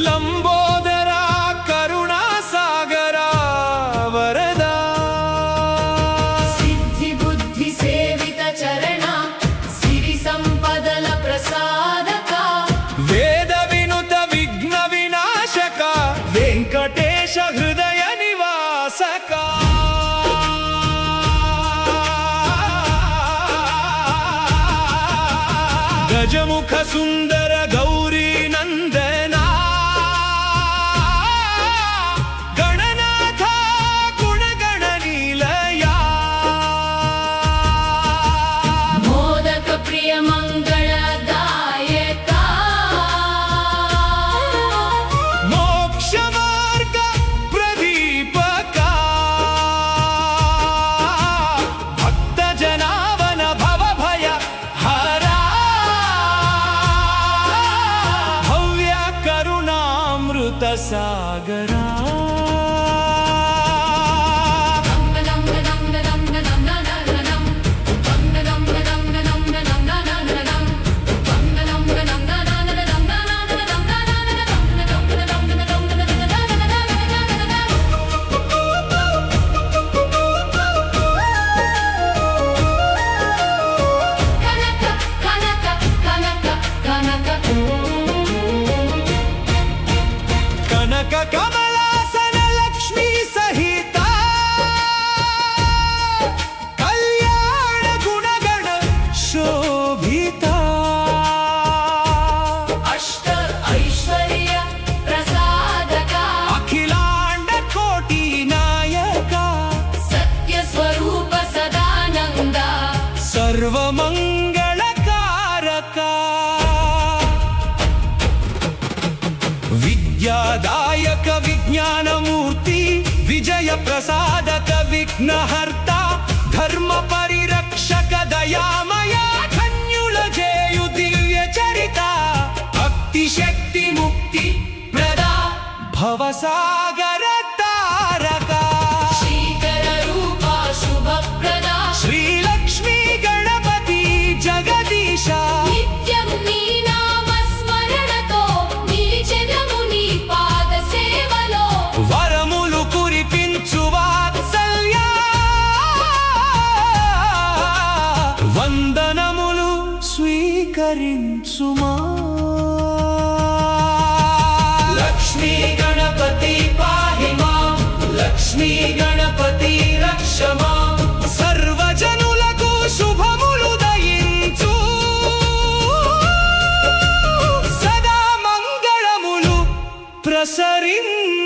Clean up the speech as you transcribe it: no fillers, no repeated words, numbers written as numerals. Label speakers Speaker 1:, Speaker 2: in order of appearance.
Speaker 1: लंबोदरा करुणा सागरा वरदा
Speaker 2: सिद्धि बुद्धि सेवित चरणा सिरि संपदल प्रसादका
Speaker 1: वेद विनुत विघ्न विनाशका वेंकटेश हृदय निवासका गजमुख सुंदर गौरी नंदना गणनाथा गुणगणनीलया
Speaker 2: मोदक प्रिय मंगलदायका
Speaker 1: मोक्ष मार्ग प्रदीपका भक्त जनावन भव भय हरा भव्य करुणामृत सागरा कनक कमलासन लक्ष्मी सहिता कल्याण गुणगण शोभिता
Speaker 2: अष्ट ऐश्वर्य प्रसादका
Speaker 1: अखिलांड कोटि नायका
Speaker 2: सत्य स्वरूप सदानंदा
Speaker 1: सर्व मंगलकारका विद्यादायक विज्ञानमूर्ति विजय प्रसादक विघ्नहर्ता धर्म परिरक्षक दयामया धन्युल जेयु दिव्य चरिता भक्ति शक्ति मुक्ति प्रदा भवसागर तारका
Speaker 2: श्रीकर रूपा शुभ प्रदा
Speaker 1: श्री लक्ष्मी गणपति जगदीश
Speaker 2: नित्यं नी नाम स्मरणतो निलिచెదము నీ పాద సేవలో
Speaker 1: వరములు కురిపించు వాత్సల్య వందనములు స్వీకరించుమా లక్ష్మీ గణపతి పాహి మాం లక్ష్మీ గణపతి రక్ష మాం సర్వజనులకు శుభములు దయించు సదా మంగళములు ప్రసరించు